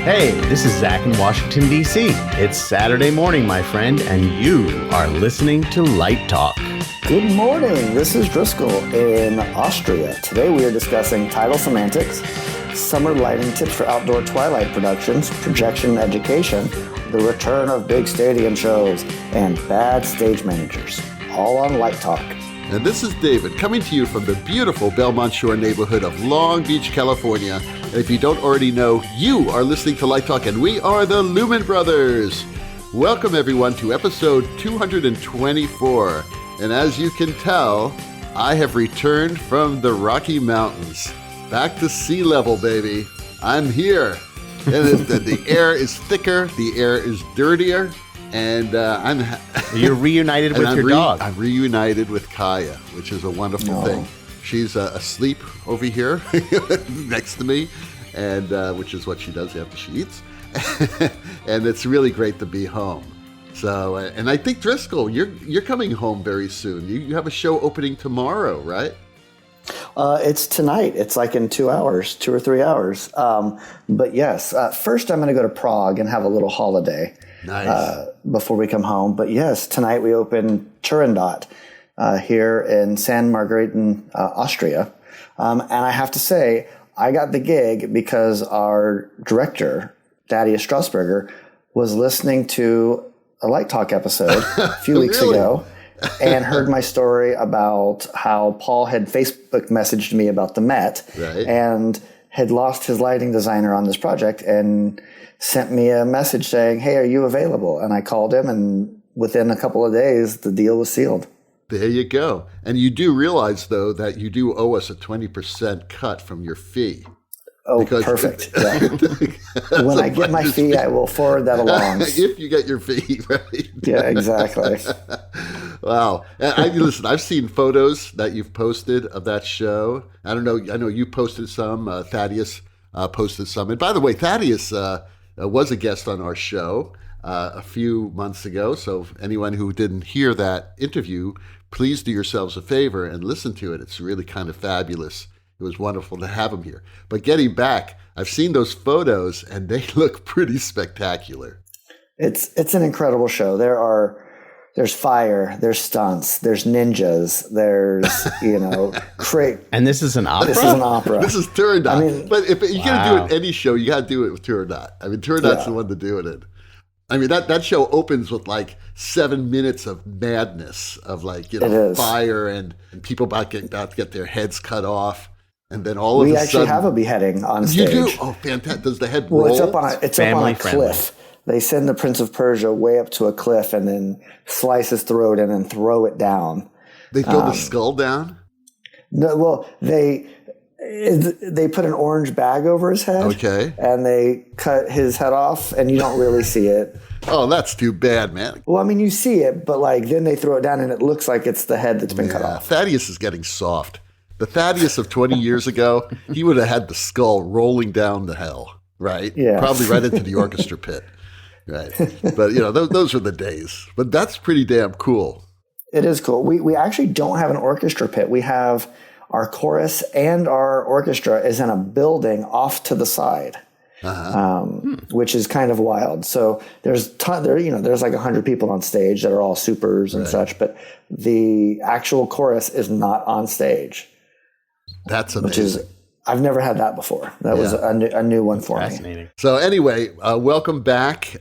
Hey, this is Zach in Washington, D.C. It's Saturday morning, my friend, and you are listening to Light Talk. Good morning. This is Driscoll in Austria. Today we are discussing title semantics, summer lighting tips for outdoor twilight productions, projection education, the return of big stadium shows, and bad stage managers. All on Light Talk. And this is David, coming to you from the beautiful Belmont Shore neighborhood of Long Beach, California. And if you don't already know, you are listening to Light Talk, and we are the Lumen Brothers. Welcome, everyone, to episode 224. And as you can tell, I have returned from the Rocky Mountains. Back to sea level, baby. I'm here. And the air is thicker, the air is dirtier. And You're reunited with your dog. I'm reunited with Kaya, which is a wonderful thing. She's asleep over here next to me, and which is what she does after she eats. And it's really great to be home. So, and I think Driscoll, you're coming home very soon. You have a show opening tomorrow, right? It's tonight. It's like in 2 hours, 2 or 3 hours. But yes, first I'm going to go to Prague and have a little holiday. Nice. Before we come home. But yes, tonight we open Turandot here in San Margrethen, Austria. And I have to say, I got the gig because our director, Thaddeus Strasburger, was listening to a Light Talk episode a few weeks ago and heard my story about how Paul had Facebook messaged me about the Met and had lost his lighting designer on this project and sent me a message saying, hey, are you available? And I called him, and within a couple of days, the deal was sealed. There you go. And you do realize, though, that you do owe us a 20% cut from your fee. Oh, perfect. Yeah. When I get my fee, I will forward that along. If you get your fee, right? Yeah, exactly. Wow. Listen, I've seen photos that you've posted of that show. I don't know. I know you posted some. Thaddeus posted some. And by the way, Thaddeus was a guest on our show a few months ago. So anyone who didn't hear that interview, please do yourselves a favor and listen to it. It's really kind of fabulous. It was wonderful to have him here. But getting back, I've seen those photos and they look pretty spectacular. It's an incredible show. There's fire, there's stunts, there's ninjas, there's, And this is an opera? This is an opera. This is Turandot. I mean, but if you're going to do it any show, you got to do it with Turandot. I mean, Turandot's the one to do it in. I mean, that show opens with like 7 minutes of madness of fire and people about to get their heads cut off. And then all of a sudden... We actually have a beheading on stage. You do? Oh, fantastic. Does the head roll? It's up on a cliff. They send the Prince of Persia way up to a cliff and then slice his throat and then throw it down. They throw the skull down? No, well, they put an orange bag over his head. Okay. And they cut his head off, and you don't really see it. Oh, that's too bad, man. Well, I mean, you see it, but then they throw it down, and it looks like it's the head that's been cut off. Thaddeus is getting soft. The Thaddeus of 20 years ago, he would have had the skull rolling down the hell, right? Yeah. Probably right into the orchestra pit. Right. But, those were the days. But that's pretty damn cool. It is cool. We actually don't have an orchestra pit. We have our chorus and our orchestra is in a building off to the side, which is kind of wild. So there's like 100 people on stage that are all supers and such, but the actual chorus is not on stage. That's amazing. I've never had that before. That was a new one for me. So anyway, welcome back.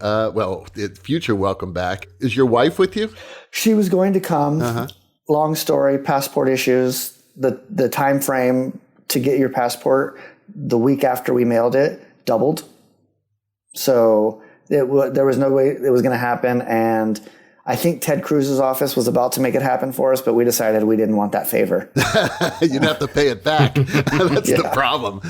Future welcome back. Is your wife with you? She was going to come. Long story, passport issues. The time frame to get your passport the week after we mailed it doubled. So there was no way it was going to happen. And I think Ted Cruz's office was about to make it happen for us, but we decided we didn't want that favor. You'd have to pay it back. That's the problem.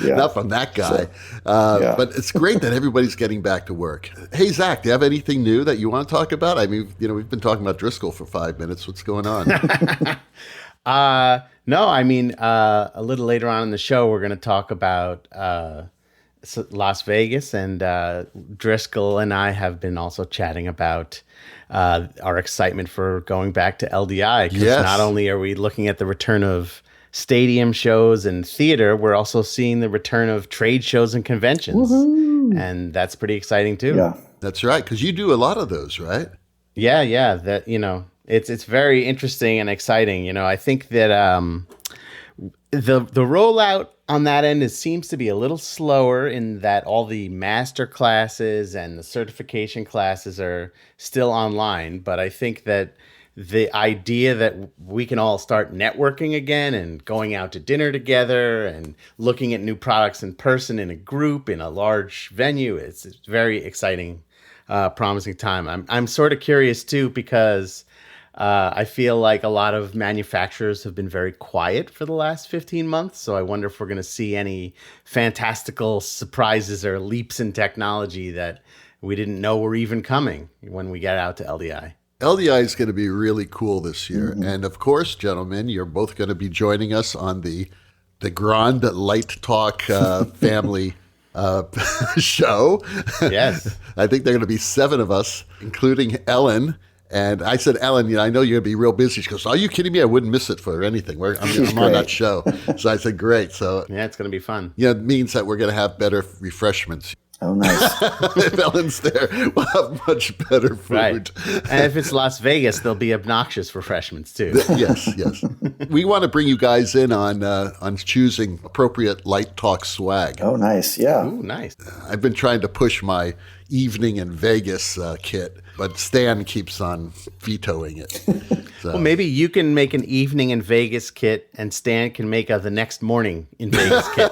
Not from that guy. But it's great that everybody's getting back to work. Hey, Zach, do you have anything new that you want to talk about? I mean, we've been talking about Driscoll for 5 minutes. What's going on? No, I mean, a little later on in the show, we're going to talk about Las Vegas, and Driscoll and I have been also chatting about our excitement for going back to LDI. Because not only are we looking at the return of stadium shows and theater, we're also seeing the return of trade shows and conventions. Woohoo. And that's pretty exciting too. Yeah. That's right, because you do a lot of those, right? Yeah. That, it's very interesting and exciting. I think that the rollout on that end seems to be a little slower in that all the master classes and the certification classes are still online. But I think that the idea that we can all start networking again and going out to dinner together and looking at new products in person in a group in a large venue, it's very exciting, promising time. I'm sort of curious too, because I feel like a lot of manufacturers have been very quiet for the last 15 months. So I wonder if we're going to see any fantastical surprises or leaps in technology that we didn't know were even coming when we get out to LDI. LDI is going to be really cool this year. And of course, gentlemen, you're both going to be joining us on the Grand Light Talk family show. Yes. I think there are going to be 7 of us, including Ellen. And I said, Ellen, I know you're going to be real busy. She goes, are you kidding me? I wouldn't miss it for anything. I'm on that show. So I said, great. So yeah, it's going to be fun. Yeah, it means that we're going to have better refreshments. Oh, nice. If Ellen's there, we'll have much better food. Right. And if it's Las Vegas, there'll be obnoxious refreshments too. Yes. We want to bring you guys in on choosing appropriate Light Talk swag. Oh, nice. Yeah. Ooh, nice. I've been trying to push my evening in Vegas kit, but Stan keeps on vetoing it. So. Well, maybe you can make an evening in Vegas kit, and Stan can make the next morning in Vegas kit.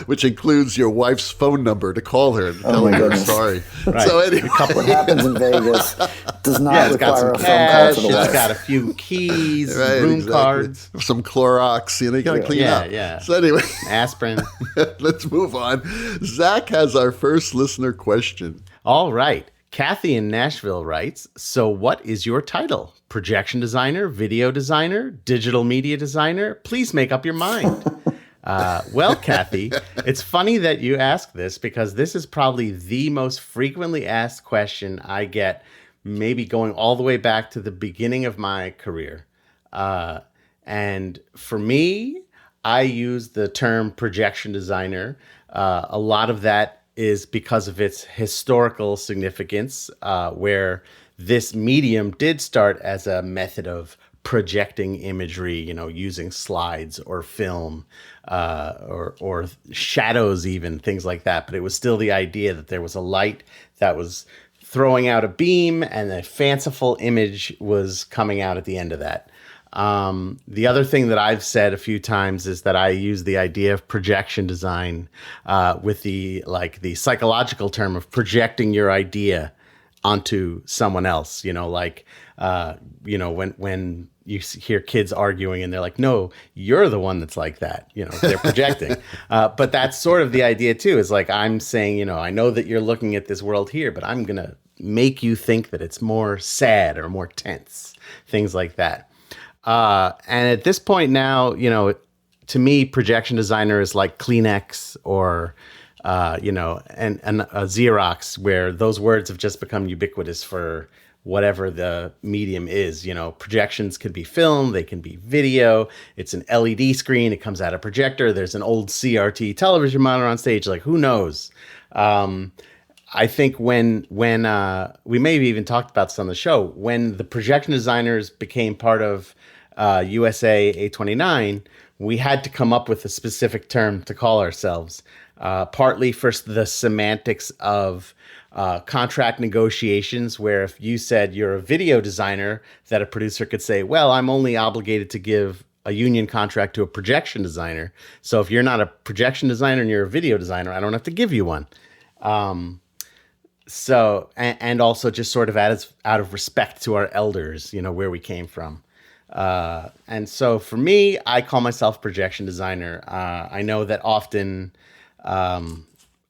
Which includes your wife's phone number to call her and tell her you're sorry. Right. So anyway, What happens in Vegas does not It's got require some a phone call cash, to the it's wife. got a few keys, right, room exactly. cards, Some Clorox, you got to clean up. Yeah. So anyway, aspirin. let's move on. Zach has our first listener question. All right. Kathy in Nashville writes, so what is your title? Projection designer, video designer, digital media designer? Please make up your mind. Well, Kathy, it's funny that you ask this, because this is probably the most frequently asked question I get, maybe going all the way back to the beginning of my career. And for me, I use the term projection designer. A lot of that is because of its historical significance, where this medium did start as a method of projecting imagery, using slides or film, or shadows, even things like that. But it was still the idea that there was a light that was throwing out a beam and a fanciful image was coming out at the end of that. The other thing that I've said a few times is that I use the idea of projection design with the psychological term of projecting your idea onto someone else. When you hear kids arguing and they're like, no, you're the one that's like that. They're projecting. But that's sort of the idea too, is like I'm saying, I know that you're looking at this world here, but I'm going to make you think that it's more sad or more tense, things like that. And at this point now, to me, projection designer is like Kleenex or, and a Xerox, where those words have just become ubiquitous for whatever the medium is. Projections could be film, they can be video. It's an LED screen. It comes out of a projector. There's an old CRT television monitor on stage. Like, who knows? I think when we may have even talked about this on the show, when the projection designers became part of USA 829, we had to come up with a specific term to call ourselves, partly for the semantics of contract negotiations, where if you said you're a video designer, that a producer could say, well, I'm only obligated to give a union contract to a projection designer. So if you're not a projection designer and you're a video designer, I don't have to give you one. So, and also just sort of out of respect to our elders, where we came from. And so for me, I call myself projection designer. I know that often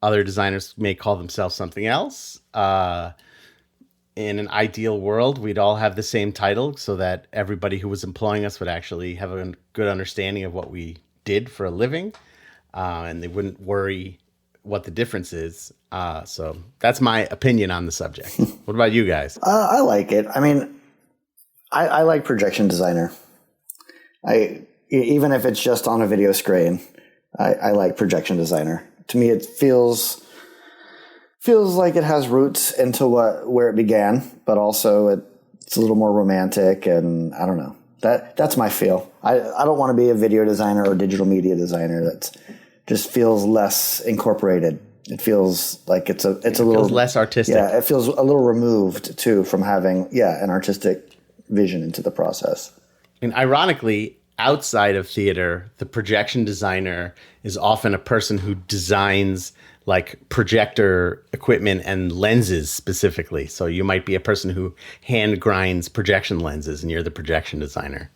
other designers may call themselves something else. In an ideal world, we'd all have the same title so that everybody who was employing us would actually have a good understanding of what we did for a living, and they wouldn't worry what the difference is. So that's my opinion on the subject. What about you guys? I like it. I mean, I like projection designer. Even if it's just on a video screen, I like projection designer. to me, it feels like it has roots into where it began, but also it's a little more romantic, and I don't know. That's my feel. I don't want to be a video designer or digital media designer that just feels less incorporated. It feels like it's a little less artistic. Yeah, it feels a little removed too from having an artistic vision into the process. And ironically, outside of theater, the projection designer is often a person who designs like projector equipment and lenses specifically. So you might be a person who hand grinds projection lenses and you're the projection designer.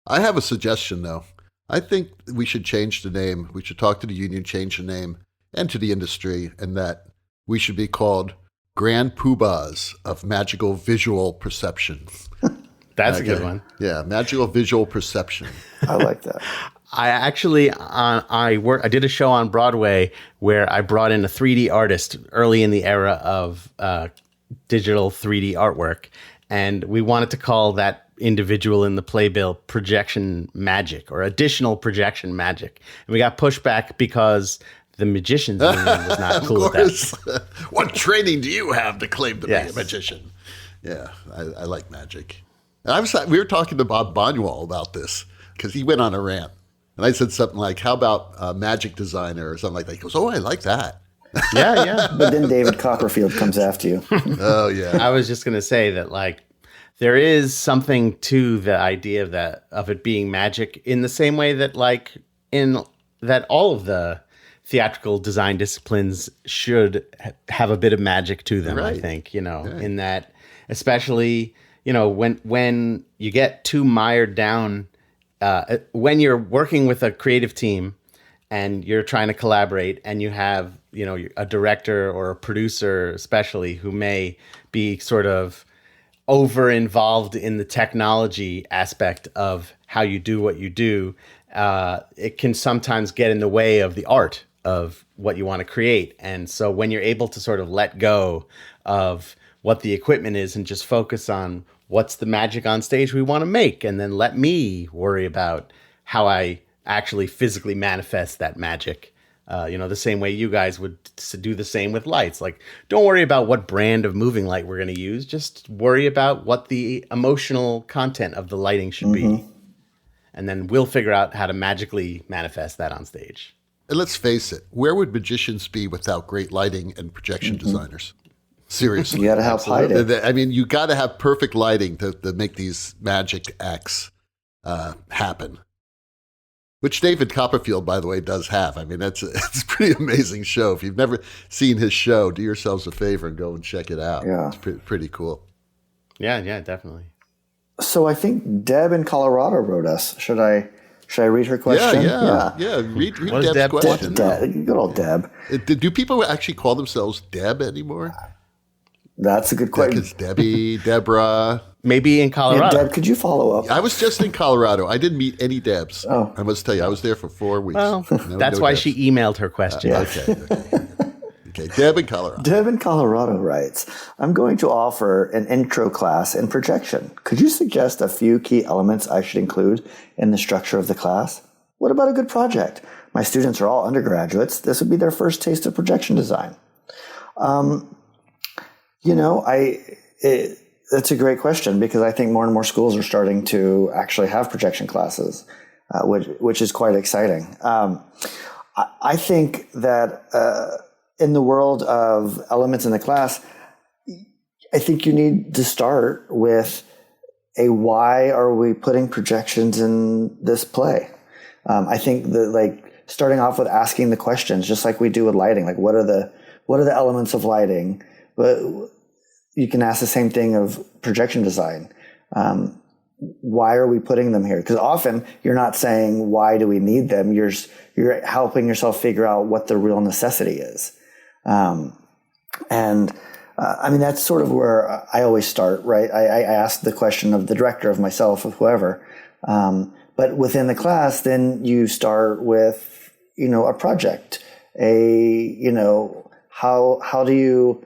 I have a suggestion, though. I think we should change the name. We should talk to the union, change the name, and to the industry, and that we should be called Grand Poobahs of Magical Visual Perception. That's a good one. Yeah, magical visual perception. I like that. I actually, I did a show on Broadway where I brought in a 3D artist early in the era of digital 3D artwork. And we wanted to call that individual in the playbill Projection Magic or Additional Projection Magic. And we got pushback because the magician's union was not cool with that. What training do you have to claim to be a magician? Yeah, I like magic. And we were talking to Bob Bonwell about this because he went on a rant. And I said something like, how about a magic designer or something like that? He goes, oh, I like that. Yeah. But then David Copperfield comes after you. Oh, yeah. I was just going to say that, like, there is something to the idea of it being magic in the same way that, like, in that all of the theatrical design disciplines should have a bit of magic to them, right. I think, in that, especially, when you get too mired down, when you're working with a creative team and you're trying to collaborate and you have, a director or a producer, especially, who may be sort of over involved in the technology aspect of how you do what you do, it can sometimes get in the way of the art of what you want to create. And so when you're able to sort of let go of what the equipment is and just focus on what's the magic on stage we want to make, and then let me worry about how I actually physically manifest that magic. The same way you guys would do the same with lights. Like, don't worry about what brand of moving light we're going to use. Just worry about what the emotional content of the lighting should be. And then we'll figure out how to magically manifest that on stage. And let's face it, where would magicians be without great lighting and projection designers? Seriously. You got to help hide it. I mean, you got to have perfect lighting to make these magic acts happen. Which David Copperfield, by the way, does have. I mean, it's a pretty amazing show. If you've never seen his show, do yourselves a favor and go and check it out. Yeah. It's pretty cool. Yeah, definitely. So I think Deb in Colorado wrote us. Should I read her question? Yeah. Read Deb's question. Good old Deb. Do people actually call themselves Deb anymore? That's a good question. It's Debbie, Deborah. Maybe in Colorado. Yeah, Deb, could you follow up? I was just in Colorado. I didn't meet any Debs. Oh. I must tell you, I was there for 4 weeks. Well, that's why Debs. she emailed her question. Okay, Deb in Colorado. Deb in Colorado writes, I'm going to offer an intro class in projection. Could you suggest a few key elements I should include in the structure of the class? What about a good project? My students are all undergraduates. This would be their first taste of projection design. That's a great question, because I think more and more schools are starting to actually have projection classes, which is quite exciting. I think that in the world of elements in the class, I think you need to start with a why are we putting projections in this play? I think that starting off with asking the questions, just like we do with lighting, like what are the elements of lighting? But you can ask the same thing of projection design. Why are we putting them here? Because often you're not saying, why do we need them? You're helping yourself figure out what the real necessity is. That's sort of where I always start, right? I ask the question of the director, of myself, of whoever. But within the class, then you start with, a project, how do you,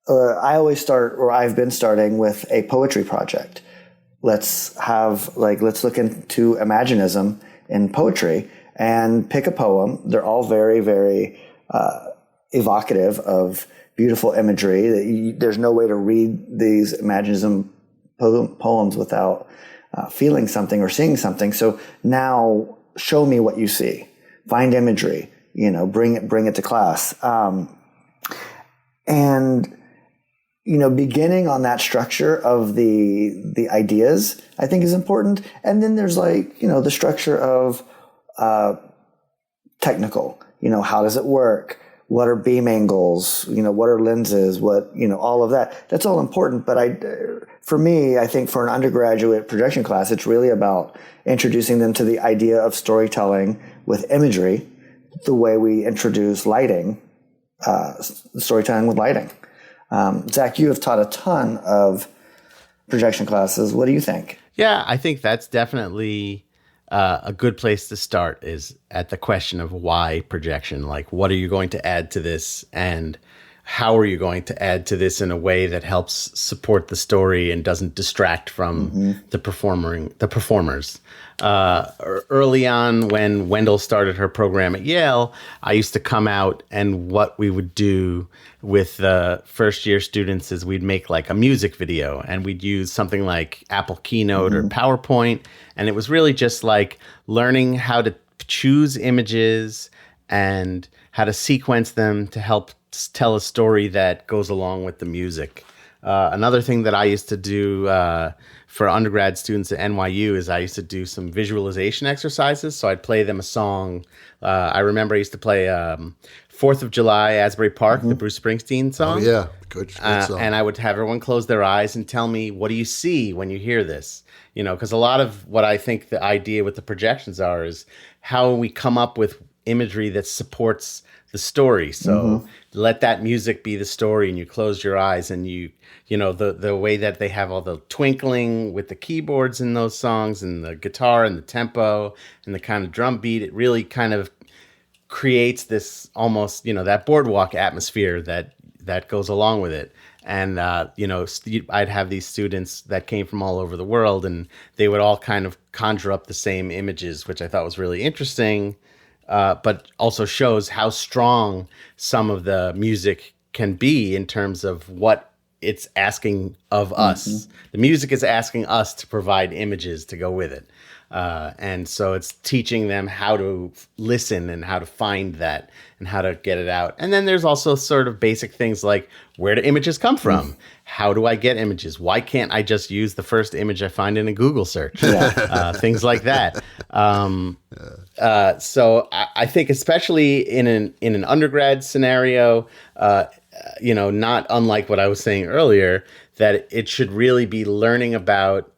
I always start, or I've been starting with a poetry project. Let's look into Imaginism in poetry and pick a poem. They're all very, very evocative of beautiful imagery. There's no way to read these Imaginism poems without feeling something or seeing something. So now show me what you see. Find imagery, bring it to class. And beginning on that structure of the ideas, I think is important. And then there's the structure of technical, how does it work? What are beam angles? What are lenses? All of that. That's all important. But for me, I think for an undergraduate projection class, it's really about introducing them to the idea of storytelling with imagery, the way we introduce lighting, storytelling with lighting. Zach, you have taught a ton of projection classes. What do you think? Yeah, I think that's definitely a good place to start, is at the question of why projection. Like, what are you going to add to this, and how are you going to add to this in a way that helps support the story and doesn't distract from the performers. Early on, when Wendell started her program at Yale, I used to come out, and what we would do with the first year students is we'd make like a music video, and we'd use something like Apple Keynote or PowerPoint. And it was really just like learning how to choose images and how to sequence them to help tell a story that goes along with the music. Another thing that I used to do for undergrad students at NYU is I used to do some visualization exercises. So I'd play them a song. I remember I used to play 4th of July, Asbury Park, the Bruce Springsteen song. Oh, yeah. Good song. And I would have everyone close their eyes and tell me, what do you see when you hear this? Because a lot of what I think the idea with the projections is how we come up with imagery that supports the story. So let that music be the story, and you close your eyes, and the way that they have all the twinkling with the keyboards in those songs, and the guitar and the tempo and the kind of drum beat, it really kind of creates this almost, that boardwalk atmosphere that goes along with it. And, I'd have these students that came from all over the world, and they would all kind of conjure up the same images, which I thought was really interesting, but also shows how strong some of the music can be in terms of what it's asking of us. The music is asking us to provide images to go with it. And so it's teaching them how to listen and how to find that and how to get it out. And then there's also sort of basic things like, where do images come from? How do I get images? Why can't I just use the first image I find in a Google search? Things like that. So I think especially in an undergrad scenario, not unlike what I was saying earlier, that it should really be learning about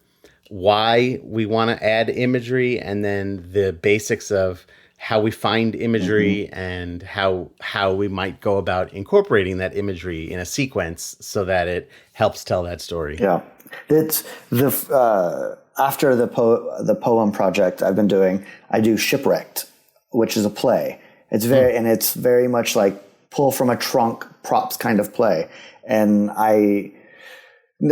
why we want to add imagery, and then the basics of how we find imagery and how we might go about incorporating that imagery in a sequence so that it helps tell that story. Yeah. It's after the poem project I've been doing, I do Shipwrecked, which is a play. It's very much like pull from a trunk props kind of play. And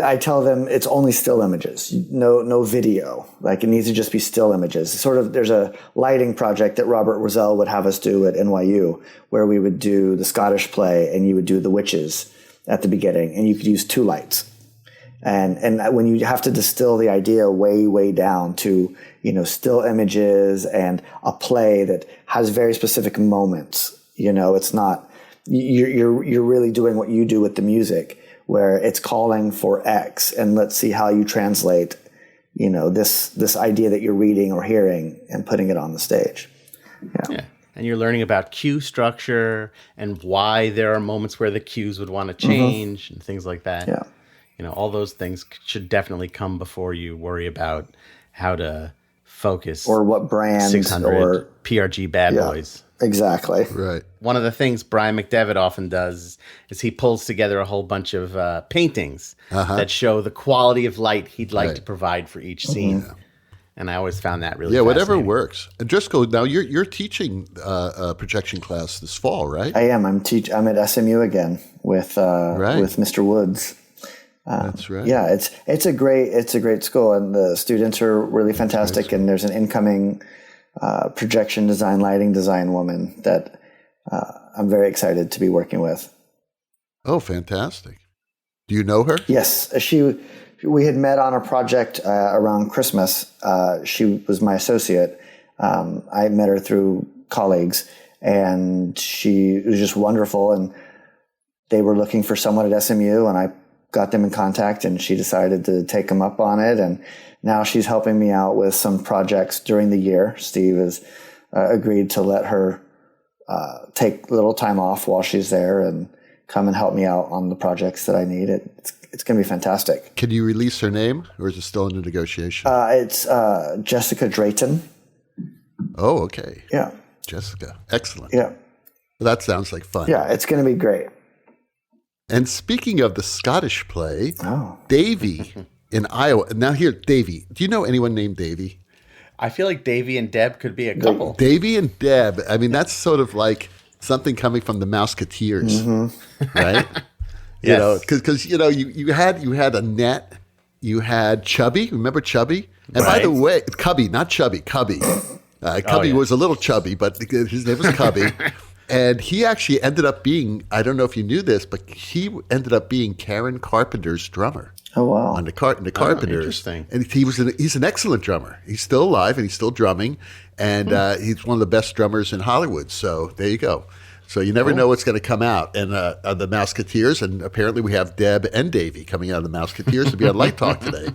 I tell them it's only still images, no video. Like, it needs to just be still images. There's a lighting project that Robert Rosell would have us do at NYU, where we would do the Scottish play, and you would do the witches at the beginning, and you could use 2 lights. And when you have to distill the idea way down to, still images and a play that has very specific moments, it's not, you're really doing what you do with the music, where it's calling for X, and let's see how you translate, this idea that you're reading or hearing and putting it on the stage. Yeah. And you're learning about cue structure and why there are moments where the cues would want to change and things like that. Yeah. All those things should definitely come before you worry about how to focus. Or what brand 600 or PRG bad boys. Exactly. Right. One of the things Brian McDevitt often does is he pulls together a whole bunch of paintings that show the quality of light he'd like to provide for each scene. And I always found that really fascinating. Whatever works. And Driscoll, now you're teaching a projection class this fall, right? I am. I'm at SMU again with Mr. Woods. That's right. Yeah, it's a great school, and the students are really fantastic. And there's an incoming projection design, lighting design woman that I'm very excited to be working with. Oh, fantastic. Do you know her? Yes, we had met on a project around Christmas. She was my associate. I met her through colleagues, and she was just wonderful. And they were looking for someone at SMU, and I got them in contact, and she decided to take them up on it. And now she's helping me out with some projects during the year. Steve has agreed to let her take a little time off while she's there and come and help me out on the projects that I need. It's going to be fantastic. Can you release her name, or is it still under negotiation? It's Jessica Drayton. Oh, okay. Yeah. Jessica. Excellent. Yeah. That sounds like fun. Yeah, it's going to be great. And speaking of the Scottish play, Davy in Iowa. Now here, Davy. Do you know anyone named Davy? I feel like Davy and Deb could be a couple. Davy and Deb. I mean, that's sort of like something coming from the Mouseketeers, right? You know, because you had Annette, you had Chubby. Remember Chubby? And by the way, Cubby, not Chubby, Cubby. Cubby was a little chubby, but his name was Cubby. And he actually ended up being, I don't know if you knew this, but he ended up being Karen Carpenter's drummer. Oh, wow. On the Carpenters. Interesting. And he's an excellent drummer. He's still alive and he's still drumming. And he's one of the best drummers in Hollywood. So there you go. So you never know what's going to come out. And the Mouseketeers, and apparently we have Deb and Davy coming out of the Mouseketeers to be on Light Talk today.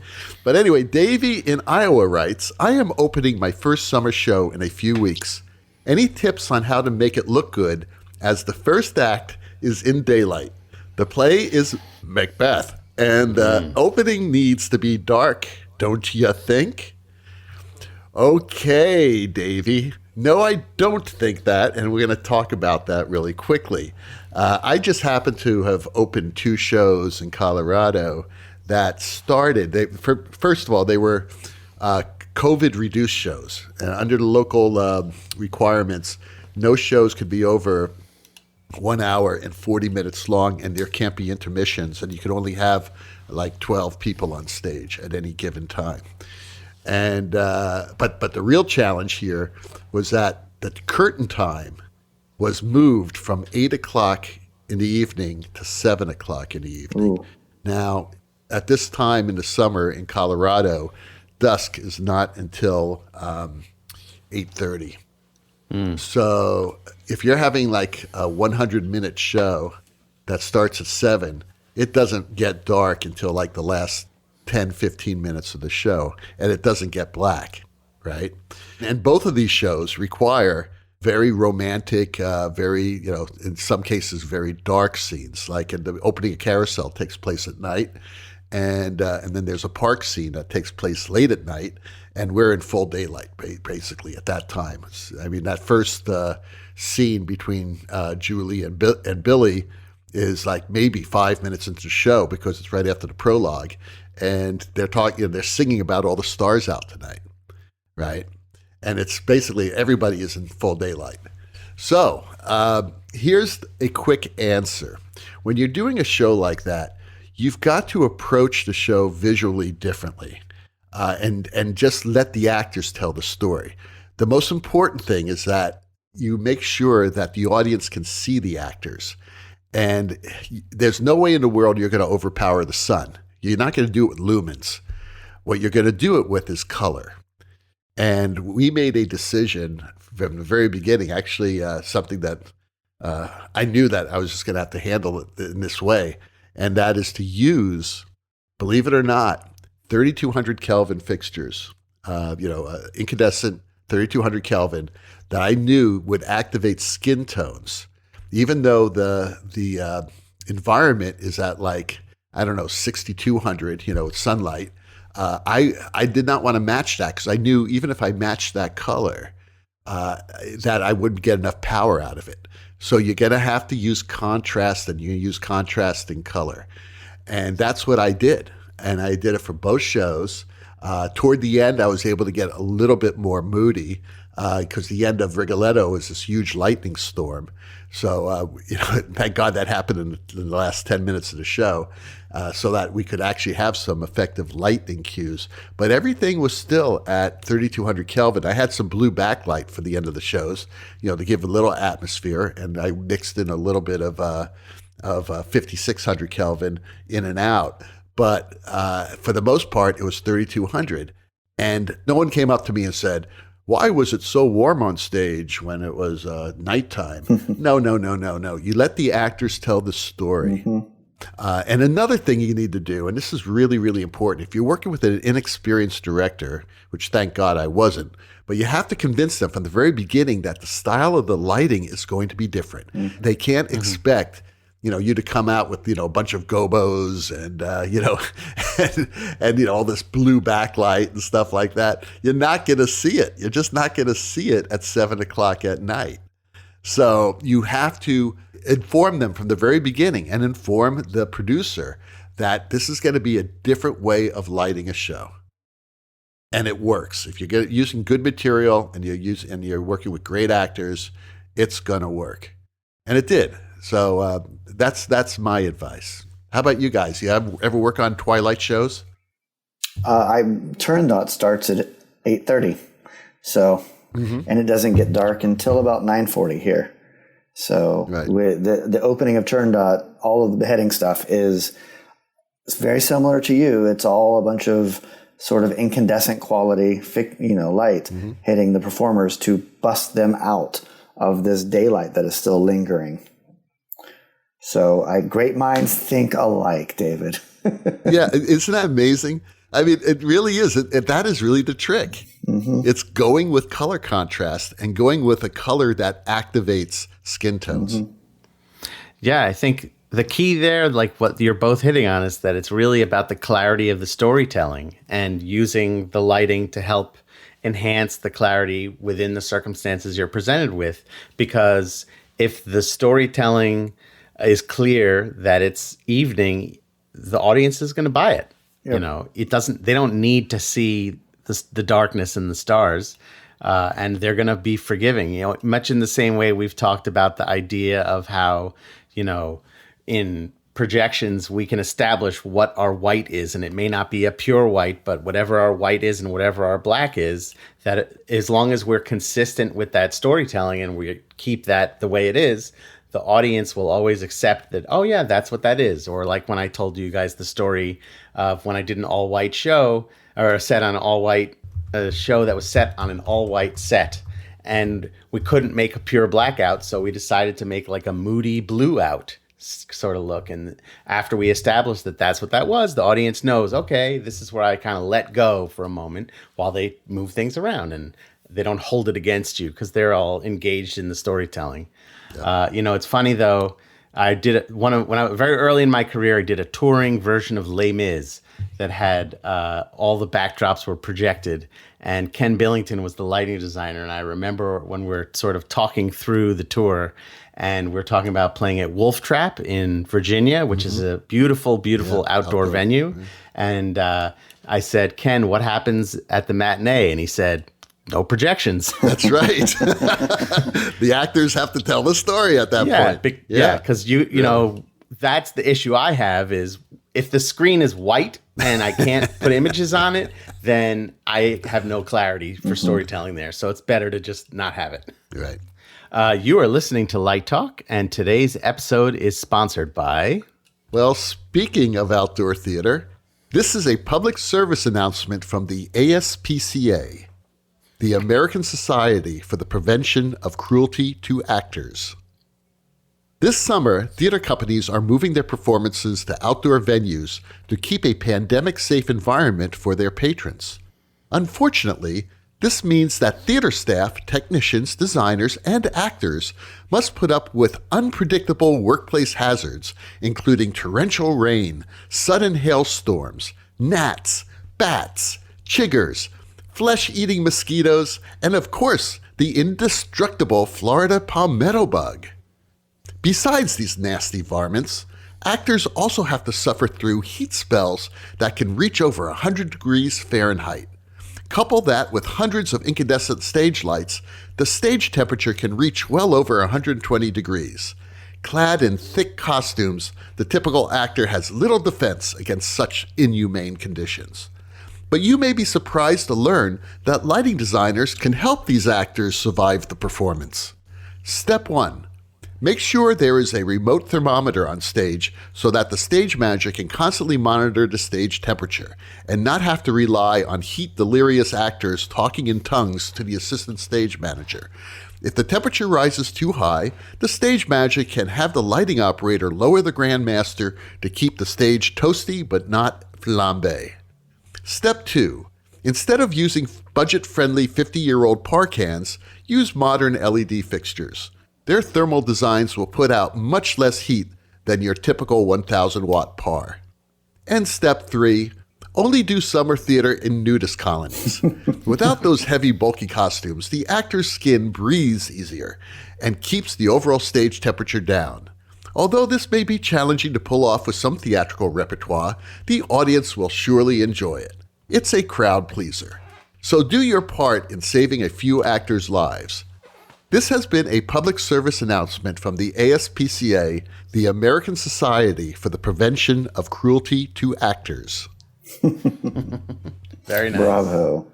But anyway, Davy in Iowa writes, I am opening my first summer show in a few weeks. Any tips on how to make it look good as the first act is in daylight? The play is Macbeth, and the opening needs to be dark, don't you think? Okay, Davy. No, I don't think that, and we're going to talk about that really quickly. I just happen to have opened 2 shows in Colorado that started. First of all, they were COVID-reduced shows. And under the local requirements, no shows could be over 1 hour and 40 minutes long, and there can't be intermissions, and you can only have like 12 people on stage at any given time. And but the real challenge here was that the curtain time was moved from 8 o'clock in the evening to 7 o'clock in the evening. Ooh. Now, at this time in the summer in Colorado, dusk is not until 8:30. So if you're having like a 100-minute show that starts at 7, it doesn't get dark until like the last 10, 15 minutes of the show, and it doesn't get black, right? And both of these shows require very romantic, very, in some cases, very dark scenes. Like in the opening of Carousel takes place at night, and then there's a park scene that takes place late at night, and we're in full daylight, basically, at that time. That first scene between Julie and Billy is like maybe 5 minutes into the show because it's right after the prologue, and they're singing about all the stars out tonight, right? And it's basically everybody is in full daylight. So here's a quick answer. When you're doing a show like that, you've got to approach the show visually differently, and just let the actors tell the story. The most important thing is that you make sure that the audience can see the actors. And there's no way in the world you're going to overpower the sun. You're not going to do it with lumens. What you're going to do it with is color. And we made a decision from the very beginning, actually something that I knew that I was just going to have to handle it in this way. And that is to use, believe it or not, 3,200 Kelvin fixtures, incandescent 3,200 Kelvin that I knew would activate skin tones, even though the environment is at like, 6,200, sunlight. I did not want to match that because I knew even if I matched that color, that I wouldn't get enough power out of it. So you're going to have to use contrast, and you use contrasting color. And that's what I did. And I did it for both shows. Toward the end, I was able to get a little bit more moody because the end of Rigoletto is this huge lightning storm. So, thank God that happened in the last 10 minutes of the show, so that we could actually have some effective lighting cues. But everything was still at 3,200 Kelvin. I had some blue backlight for the end of the shows, to give a little atmosphere, and I mixed in a little bit of 5,600 Kelvin in and out. But for the most part, it was 3,200. And no one came up to me and said, "Why was it so warm on stage when it was nighttime?" No. You let the actors tell the story. And another thing you need to do, and this is really, really important, if you're working with an inexperienced director, which thank God I wasn't, but you have to convince them from the very beginning that the style of the lighting is going to be different. They can't expect you to come out with, a bunch of gobos and, and all this blue backlight and stuff like that. You're not going to see it. You're just not going to see it at 7 o'clock at night. So you have to inform them from the very beginning and inform the producer that this is going to be a different way of lighting a show. And it works. If you're using good material and you're working with great actors, it's going to work. And it did. So that's my advice. How about you guys? You ever work on twilight shows? Turandot starts at 8:30, so and it doesn't get dark until about 9:40 here. So with the opening of Turandot, all of the beheading stuff it's very similar to you. It's all a bunch of sort of incandescent quality, light hitting the performers to bust them out of this daylight that is still lingering. So great minds think alike, David. Yeah, isn't that amazing? I mean, it really is. That is really the trick. It's going with color contrast and going with a color that activates skin tones. Yeah, I think the key there, like what you're both hitting on, is that it's really about the clarity of the storytelling and using the lighting to help enhance the clarity within the circumstances you're presented with. Because if the storytelling is clear that it's evening, the audience is going to buy it. Yep. They don't need to see the darkness and the stars, and they're going to be forgiving. Much in the same way we've talked about the idea of how, in projections we can establish what our white is, and it may not be a pure white, but whatever our white is and whatever our black is, as long as we're consistent with that storytelling and we keep that the way it is, the audience will always accept that, oh yeah, that's what that is. Or like when I told you guys the story of when I did an all-white show, or a set on an all-white show that was set on an all-white set. And we couldn't make a pure blackout, so we decided to make like a moody blue out sort of look. And after we established that that's what that was, the audience knows, okay, this is where I kind of let go for a moment while they move things around, and they don't hold it against you because they're all engaged in the storytelling. Yeah. It's funny though. I did when I was very early in my career, I did a touring version of Les Mis that had all the backdrops were projected, and Ken Billington was the lighting designer. And I remember when we're sort of talking through the tour, and we're talking about playing at Wolf Trap in Virginia, which is a beautiful, beautiful outdoor venue. And I said, Ken, what happens at the matinee? And he said, no projections. That's right. The actors have to tell the story at that point. Because you know, that's the issue I have is if the screen is white and I can't put images on it, then I have no clarity for storytelling there. So it's better to just not have it. Right. You are listening to Light Talk, and today's episode is sponsored by... Well, speaking of outdoor theater, this is a public service announcement from the ASPCA, the American Society for the Prevention of Cruelty to Actors. This summer, theater companies are moving their performances to outdoor venues to keep a pandemic-safe environment for their patrons. Unfortunately, this means that theater staff, technicians, designers, and actors must put up with unpredictable workplace hazards, including torrential rain, sudden hailstorms, gnats, bats, chiggers, flesh-eating mosquitoes, and of course, the indestructible Florida palmetto bug. Besides these nasty varmints, actors also have to suffer through heat spells that can reach over 100 degrees Fahrenheit, Couple that with hundreds of incandescent stage lights, the stage temperature can reach well over 120 degrees. Clad in thick costumes, the typical actor has little defense against such inhumane conditions. But you may be surprised to learn that lighting designers can help these actors survive the performance. Step 1. Make sure there is a remote thermometer on stage so that the stage manager can constantly monitor the stage temperature and not have to rely on heat-delirious actors talking in tongues to the assistant stage manager. If the temperature rises too high, the stage manager can have the lighting operator lower the grandmaster to keep the stage toasty but not flambé. Step 2. Instead of using budget-friendly 50-year-old par cans, use modern LED fixtures. Their thermal designs will put out much less heat than your typical 1,000-watt par. And step 3, only do summer theater in nudist colonies. Without those heavy, bulky costumes, the actor's skin breathes easier and keeps the overall stage temperature down. Although this may be challenging to pull off with some theatrical repertoire, the audience will surely enjoy it. It's a crowd pleaser. So do your part in saving a few actors' lives. This has been a public service announcement from the ASPCA, the American Society for the Prevention of Cruelty to Actors. Very nice. Bravo.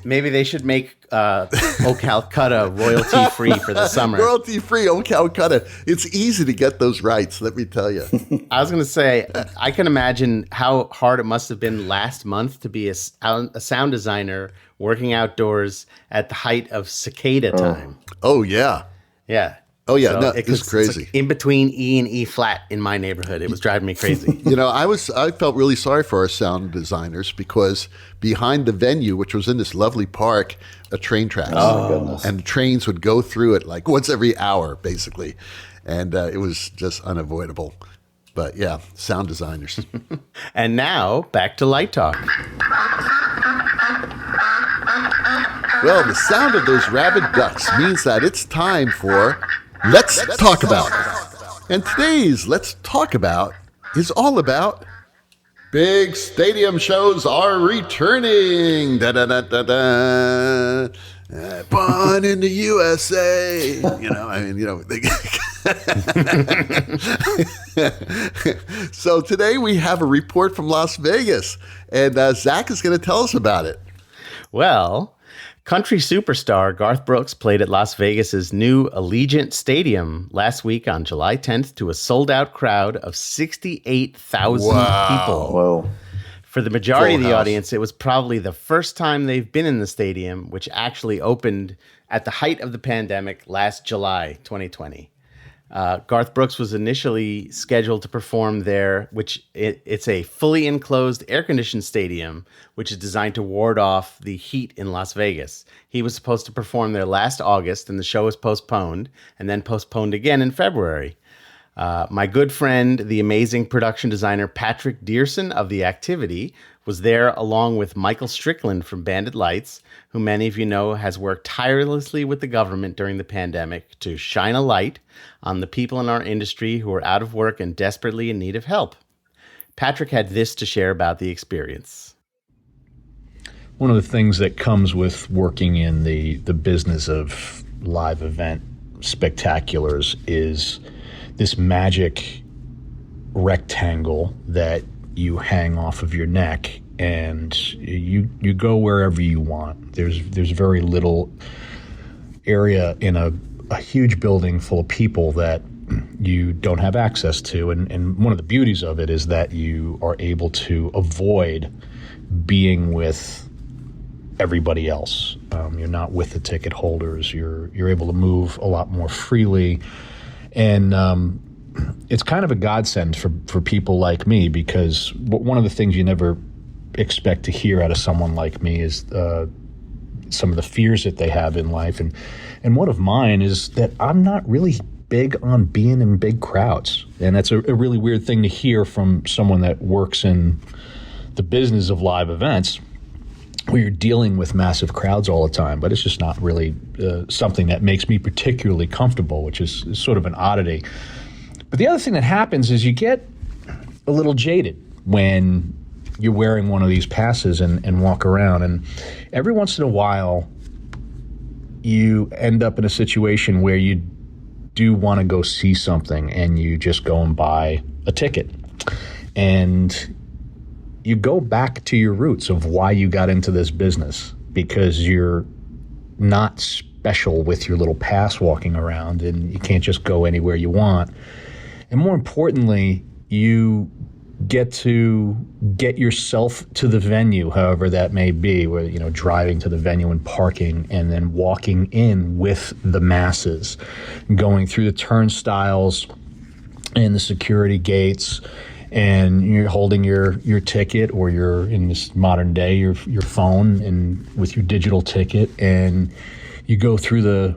Maybe they should make O Calcutta royalty-free for the summer. Royalty-free, O Calcutta. It's easy to get those rights, let me tell you. I was going to say, I can imagine how hard it must have been last month to be a sound designer working outdoors at the height of cicada time. Oh, yeah. Yeah. Oh, yeah. So No, it's crazy. It's like in between E and E flat in my neighborhood. It was driving me crazy. You know, I felt really sorry for our sound designers because behind the venue, which was in this lovely park, a train tracks. Oh, my goodness. And trains would go through it like once every hour, basically. And it was just unavoidable. But yeah, sound designers. And now, back to Light Talk. Well, the sound of those rabid ducks means that it's time for Let's Talk About. And today's Let's Talk About is all about big stadium shows are returning. Da-da-da-da-da. Born in the USA. You know, I mean, you know. So today we have a report from Las Vegas, and Zach is going to tell us about it. Well, country superstar Garth Brooks played at Las Vegas's new Allegiant Stadium last week on July 10th to a sold-out crowd of 68,000 people. Whoa. For the majority Full of the house. audience, it was probably the first time they've been in the stadium, which actually opened at the height of the pandemic last July 2020. Garth Brooks was initially scheduled to perform there, it's a fully enclosed air-conditioned stadium, which is designed to ward off the heat in Las Vegas. He was supposed to perform there last August, and the show was postponed, and then postponed again in February. My good friend, the amazing production designer Patrick Dierson of The Activity, was there along with Michael Strickland from Bandit Lights, who many of you know has worked tirelessly with the government during the pandemic to shine a light on the people in our industry who are out of work and desperately in need of help. Patrick had this to share about the experience. One of the things that comes with working in the business of live event spectaculars is this magic rectangle that you hang off of your neck, and you go wherever you want. There's very little area in a huge building full of people that you don't have access to. And one of the beauties of it is that you are able to avoid being with everybody else. You're not with the ticket holders. You're able to move a lot more freely. And it's kind of a godsend for people like me, because one of the things you never expect to hear out of someone like me is some of the fears that they have in life. And one of mine is that I'm not really big on being in big crowds. And that's a really weird thing to hear from someone that works in the business of live events, where you're dealing with massive crowds all the time. But it's just not really something that makes me particularly comfortable, which is sort of an oddity. But the other thing that happens is you get a little jaded when you're wearing one of these passes and walk around. And every once in a while, you end up in a situation where you do want to go see something and you just go and buy a ticket. And you go back to your roots of why you got into this business, because you're not special with your little pass walking around and you can't just go anywhere you want. And more importantly, you get to get yourself to the venue, however that may be, where, you know, driving to the venue and parking and then walking in with the masses, going through the turnstiles and the security gates, and you're holding your ticket, or you're, in this modern day, your phone and with your digital ticket, and you go through the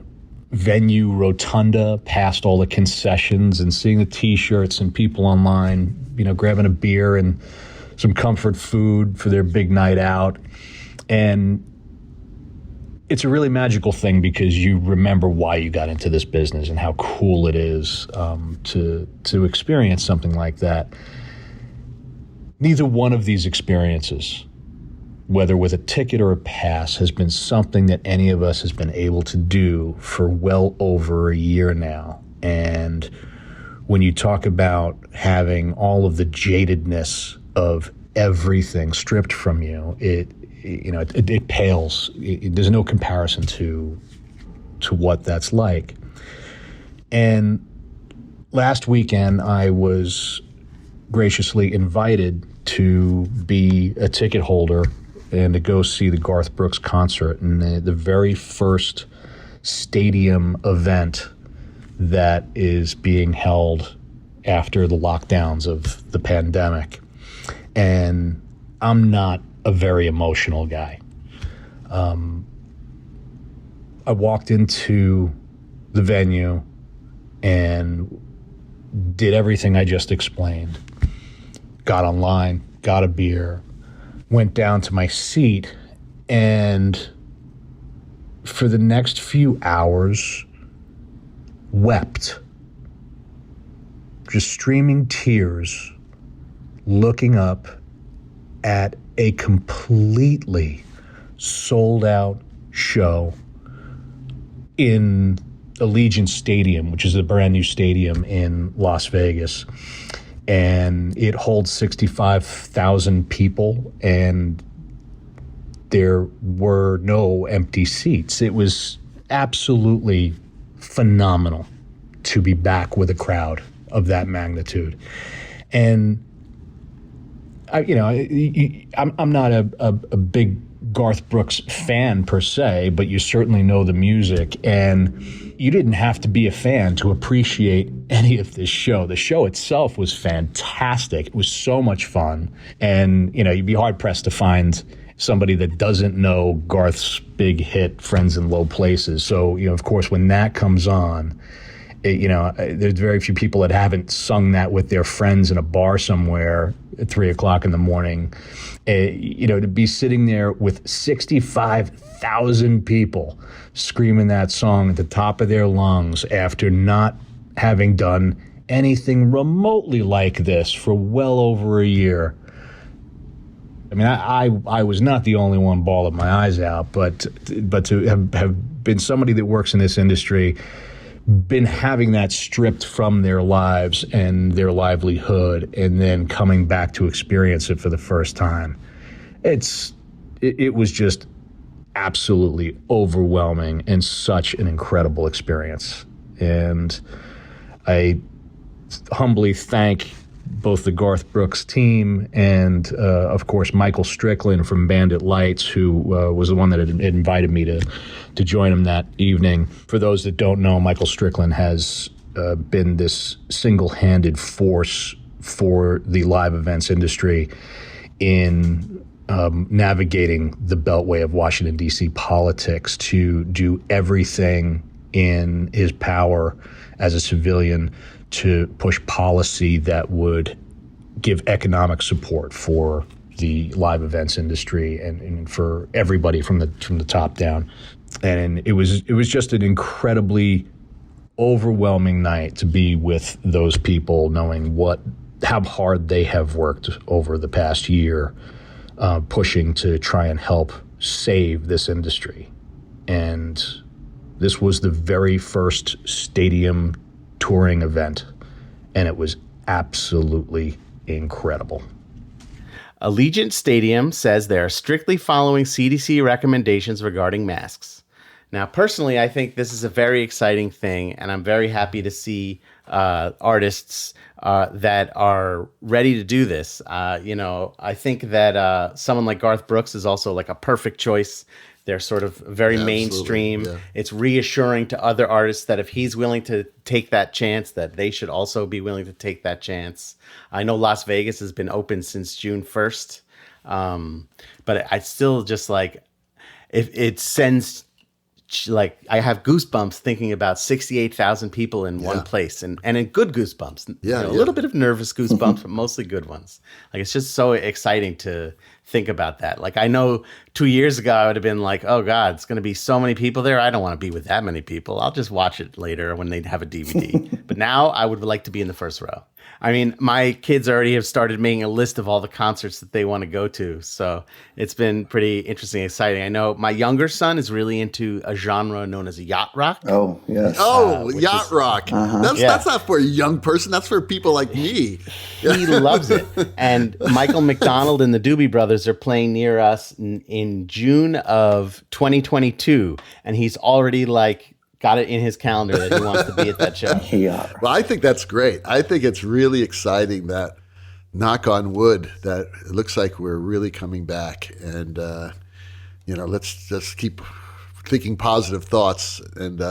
venue rotunda past all the concessions and seeing the T-shirts and people online, you know, grabbing a beer and some comfort food for their big night out. And it's a really magical thing because you remember why you got into this business and how cool it is to experience something like that. Neither one of these experiences, whether with a ticket or a pass, has been something that any of us has been able to do for well over a year now. And when you talk about having all of the jadedness of everything stripped from you, it pales. There's no comparison to what that's like. And last weekend, I was graciously invited to be a ticket holder and to go see the Garth Brooks concert, and the very first stadium event that is being held after the lockdowns of the pandemic. And I'm not a very emotional guy. I walked into the venue and did everything I just explained. Got online, got a beer, went down to my seat, and for the next few hours, wept, just streaming tears, looking up at a completely sold out show in Allegiant Stadium, which is a brand new stadium in Las Vegas. And it holds 65,000 people, and there were no empty seats. It was absolutely phenomenal to be back with a crowd of that magnitude. And I'm not a big Garth Brooks fan per se, but you certainly know the music, and you didn't have to be a fan to appreciate any of this show. The show itself was fantastic. It was so much fun, and you'd be hard pressed to find somebody that doesn't know Garth's big hit "Friends in Low Places." So of course, when that comes on, there's very few people that haven't sung that with their friends in a bar somewhere at 3:00 in the morning. To be sitting there with 65,000 people screaming that song at the top of their lungs after not having done anything remotely like this for well over a year. I mean, I was not the only one bawling my eyes out, but to have been somebody that works in this industry, been having that stripped from their lives and their livelihood, and then coming back to experience it for the first time, it was just absolutely overwhelming and such an incredible experience. And I humbly thank both the Garth Brooks team and, of course, Michael Strickland from Bandit Lights, who was the one that had invited me to join him that evening. For those that don't know, Michael Strickland has been this single-handed force for the live events industry in navigating the beltway of Washington, D.C. politics to do everything in his power as a civilian to push policy that would give economic support for the live events industry and for everybody from the top down. And it was just an incredibly overwhelming night to be with those people, knowing what how hard they have worked over the past year, pushing to try and help save this industry. And this was the very first stadium touring event, and it was absolutely incredible. Allegiant Stadium says they are strictly following CDC recommendations regarding masks. Now, personally, I think this is a very exciting thing, and I'm very happy to see artists that are ready to do this. I think that someone like Garth Brooks is also like a perfect choice. They're sort of very mainstream. Yeah. It's reassuring to other artists that if he's willing to take that chance, that they should also be willing to take that chance. I know Las Vegas has been open since June 1st, but I still just like, if it sends, like, I have goosebumps thinking about 68,000 people in one place, and in good goosebumps. A little bit of nervous goosebumps, but mostly good ones. Like, it's just so exciting to think about that. Like, I know 2 years ago I would have been like, oh God, it's going to be so many people there. I don't want to be with that many people. I'll just watch it later when they have a DVD. But now I would like to be in the first row. I mean, my kids already have started making a list of all the concerts that they want to go to. So it's been pretty interesting, exciting. I know my younger son is really into a genre known as yacht rock. Oh, yes. Yacht rock. That's not for a young person. That's for people like me. He loves it. And Michael McDonald and the Doobie Brothers are playing near us in June of 2022. And he's already got it in his calendar that he wants to be at that show. Yeah. Well, I think that's great. I think it's really exciting that, knock on wood, that it looks like we're really coming back. And, let's just keep thinking positive thoughts, and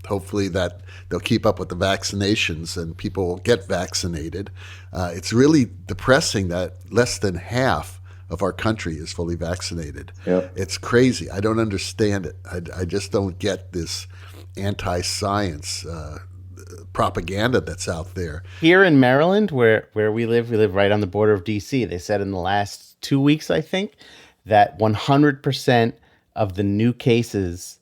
hopefully that they'll keep up with the vaccinations and people will get vaccinated. It's really depressing that less than half of our country is fully vaccinated. Yep. It's crazy. I don't understand it. I just don't get this anti-science propaganda that's out there. Here in Maryland, where we live right on the border of DC. They said in the last 2 weeks, I think, that 100% of the new cases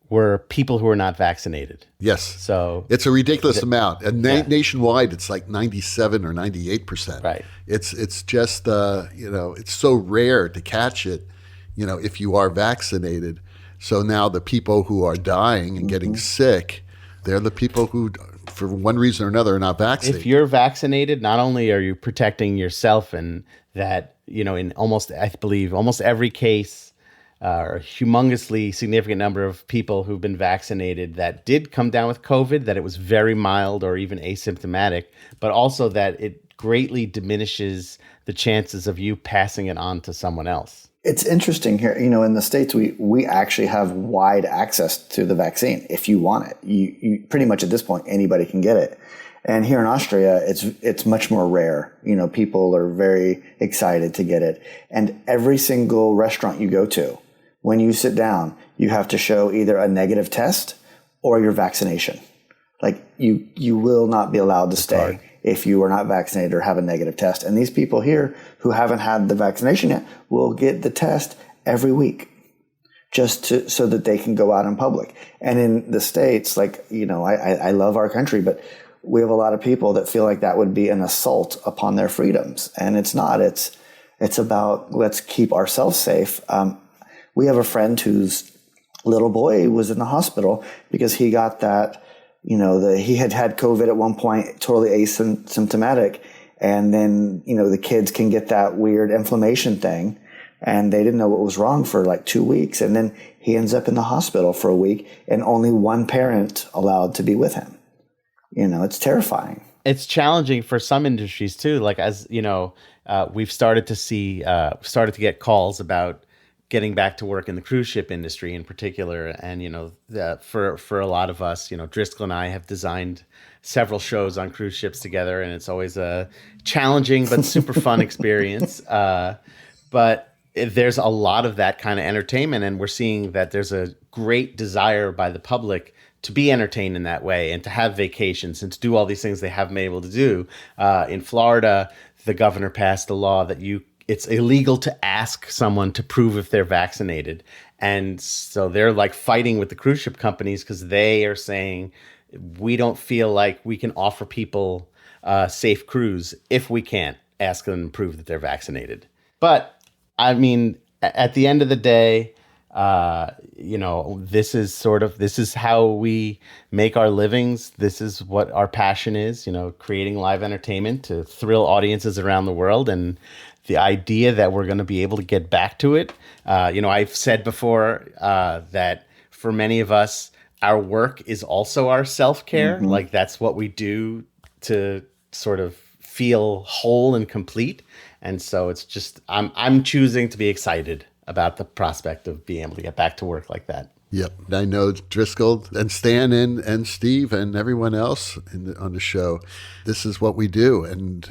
were people who were not vaccinated. Yes. So it's a ridiculous amount. And nationwide, it's like 97 or 98%. Right. It's just, it's so rare to catch it, if you are vaccinated. So now the people who are dying and getting sick, they're the people who, for one reason or another, are not vaccinated. If you're vaccinated, not only are you protecting yourself, and that, in almost every case, or a humongously significant number of people who've been vaccinated that did come down with COVID, that it was very mild or even asymptomatic, but also that it greatly diminishes the chances of you passing it on to someone else. It's interesting here, in the States, we actually have wide access to the vaccine. If you want it, you pretty much at this point, anybody can get it. And here in Austria, it's much more rare. People are very excited to get it. And every single restaurant you go to, when you sit down, you have to show either a negative test or your vaccination. Like, you will not be allowed to stay if you are not vaccinated or have a negative test. And these people here who haven't had the vaccination yet will get the test every week just so that they can go out in public. And in the States, I love our country, but we have a lot of people that feel like that would be an assault upon their freedoms. And it's not. It's about, let's keep ourselves safe. We have a friend whose little boy was in the hospital because he got that, he had COVID at one point, totally asymptomatic. And then, the kids can get that weird inflammation thing, and they didn't know what was wrong for like 2 weeks. And then he ends up in the hospital for a week and only one parent allowed to be with him. It's terrifying. It's challenging for some industries too. Like, as we've started to get calls about getting back to work in the cruise ship industry in particular. And, for a lot of us, Driscoll and I have designed several shows on cruise ships together, and it's always a challenging but super fun experience. But there's a lot of that kind of entertainment, and we're seeing that there's a great desire by the public to be entertained in that way and to have vacations and to do all these things they haven't been able to do. In Florida, the governor passed a law that it's illegal to ask someone to prove if they're vaccinated. And so they're fighting with the cruise ship companies because they are saying, we don't feel like we can offer people safe cruise if we can't ask them to prove that they're vaccinated. But I mean, at the end of the day, this is how we make our livings. This is what our passion is, creating live entertainment to thrill audiences around the world. And the idea that we're going to be able to get back to it. I've said before that for many of us, our work is also our self-care. Mm-hmm. Like that's what we do to sort of feel whole and complete. And so it's just, I'm choosing to be excited about the prospect of being able to get back to work like that. Yep. I know Driscoll and Stan and Steve and everyone else on the show, this is what we do. And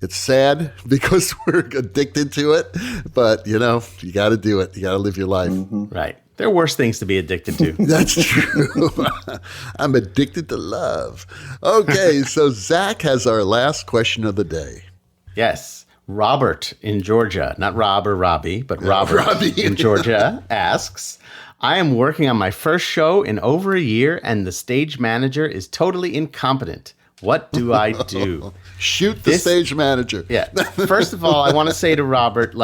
it's sad because we're addicted to it, but you got to do it. You got to live your life. Mm-hmm. Right. There are worse things to be addicted to. That's true. I'm addicted to love. Okay. So Zach has our last question of the day. Yes. Robert in Georgia, not Rob or Robbie, but Robert in Georgia asks, I am working on my first show in over a year and the stage manager is totally incompetent. What do I do? Shoot the stage manager. Yeah. First of all, I want to say to Robert,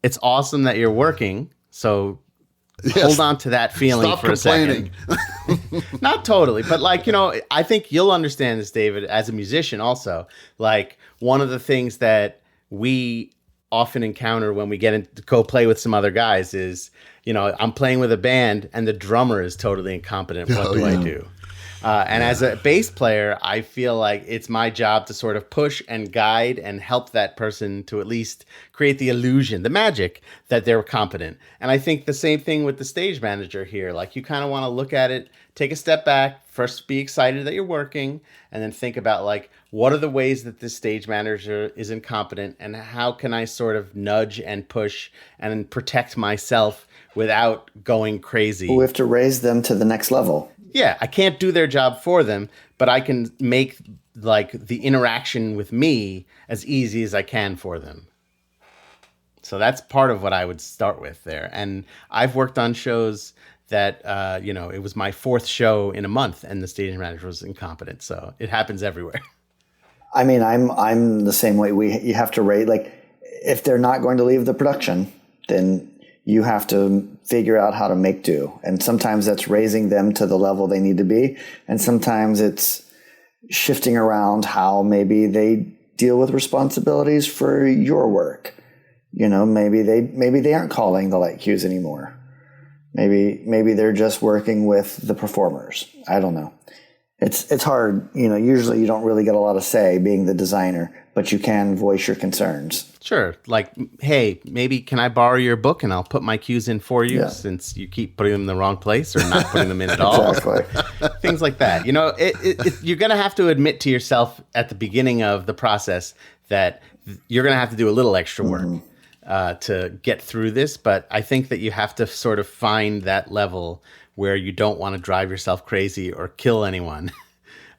it's awesome that you're working. So hold on to that feeling for a second. Not totally, but I think you'll understand this, David, as a musician also. One of the things that we often encounter when we get to go play with some other guys is, I'm playing with a band and the drummer is totally incompetent. What do I do? As a bass player, I feel like it's my job to sort of push and guide and help that person to at least create the illusion, the magic that they're competent. And I think the same thing with the stage manager here. You kind of want to look at it, take a step back, first be excited that you're working, and then think about what are the ways that this stage manager is incompetent and how can I sort of nudge and push and protect myself without going crazy. We have to raise them to the next level. Yeah, I can't do their job for them, but I can make the interaction with me as easy as I can for them. So that's part of what I would start with there. And I've worked on shows that, it was my fourth show in a month and the stage manager was incompetent. So it happens everywhere. I mean, I'm the same way. You have to rate, if they're not going to leave the production, then you have to figure out how to make do. And sometimes that's raising them to the level they need to be. And sometimes it's shifting around how maybe they deal with responsibilities for your work. Maybe they aren't calling the light cues anymore. Maybe they're just working with the performers. I don't know. It's hard. Usually you don't really get a lot of say being the designer, but you can voice your concerns. Sure. Hey, maybe can I borrow your book and I'll put my cues in for you since you keep putting them in the wrong place or not putting them in at all. Exactly. Things like that. You're going to have to admit to yourself at the beginning of the process that you're going to have to do a little extra work to get through this. But I think that you have to sort of find that level where you don't want to drive yourself crazy or kill anyone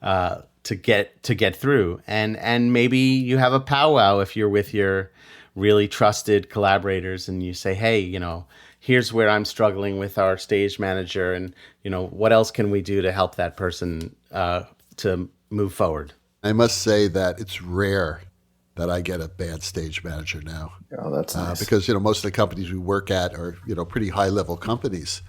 to get through. And maybe you have a powwow if you're with your really trusted collaborators and you say, hey, here's where I'm struggling with our stage manager and, what else can we do to help that person to move forward? I must say that it's rare that I get a bad stage manager now. Oh, that's nice. Because, most of the companies we work at are, pretty high-level companies.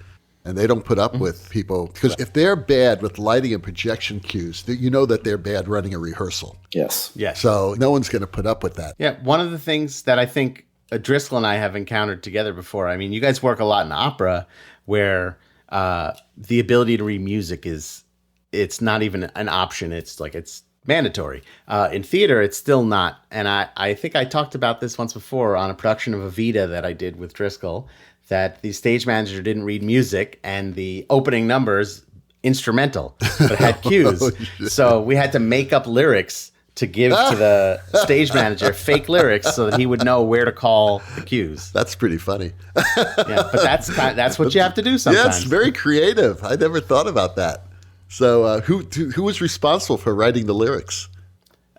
And they don't put up with people. Because if they're bad with lighting and projection cues, you know that they're bad running a rehearsal. Yes. So no one's going to put up with that. Yeah. One of the things that I think Driscoll and I have encountered together before, I mean, you guys work a lot in opera where the ability to read music it's not even an option. It's mandatory. In theater, it's still not. And I think I talked about this once before on a production of Evita that I did with Driscoll, that the stage manager didn't read music and the opening numbers instrumental, but had cues. So we had to make up lyrics to give to the stage manager, fake lyrics, so that he would know where to call the cues. That's pretty funny. Yeah, but that's what you have to do sometimes. Yeah, it's very creative. I never thought about that. So who was responsible for writing the lyrics?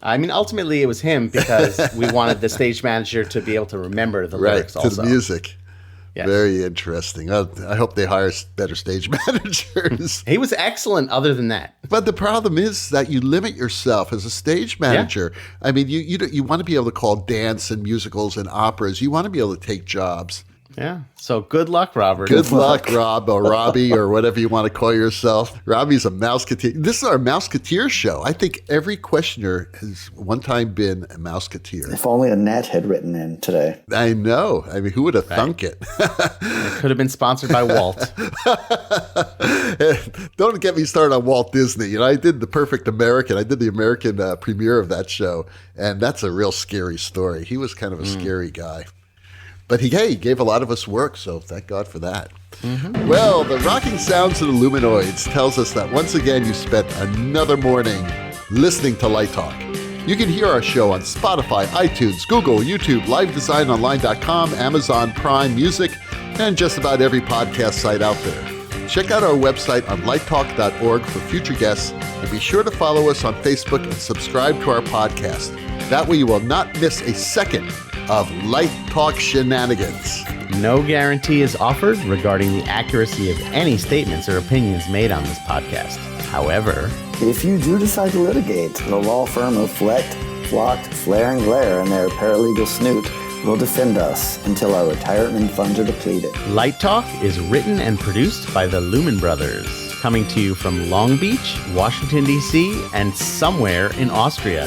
I mean, ultimately it was him because we wanted the stage manager to be able to remember the lyrics also. To the music. Yes. Very interesting. I hope they hire better stage managers. He was excellent other than that. But the problem is that you limit yourself as a stage manager. Yeah. I mean, you want to be able to call dance and musicals and operas. You want to be able to take jobs. Yeah. So good luck, Robert. Good luck, Rob, or Robbie, or whatever you want to call yourself. Robbie's a Mouseketeer. This is our Mouseketeer show. I think every questioner has one time been a Mouseketeer. If only Annette had written in today. I know. I mean, who would have thunk it? It could have been sponsored by Walt. Don't get me started on Walt Disney. You know, I did The Perfect American. I did the American premiere of that show, and that's a real scary story. He was kind of a scary guy. But he gave a lot of us work, so thank God for that. Mm-hmm. Well, the rocking sounds of the Luminoids tells us that once again you spent another morning listening to Light Talk. You can hear our show on Spotify, iTunes, Google, YouTube, LiveDesignOnline.com, Amazon Prime Music, and just about every podcast site out there. Check out our website on lighttalk.org for future guests, and be sure to follow us on Facebook and subscribe to our podcast. That way you will not miss a second of Light Talk shenanigans. No guarantee is offered regarding the accuracy of any statements or opinions made on this podcast. However, if you do decide to litigate, the law firm of Flecht, Flocked, Flair, and Glare and their paralegal snoot will defend us until our retirement funds are depleted. Light Talk is written and produced by the Lumen Brothers, coming to you from Long Beach, Washington, D.C., and somewhere in Austria.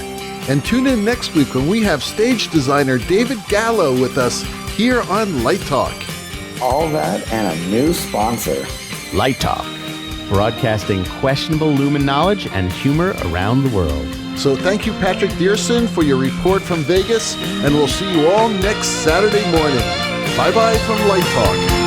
And tune in next week when we have stage designer David Gallo with us here on Light Talk. All that and a new sponsor. Light Talk, broadcasting questionable Lumen knowledge and humor around the world. So thank you, Patrick Dierson, for your report from Vegas, and we'll see you all next Saturday morning. Bye-bye from Light Talk.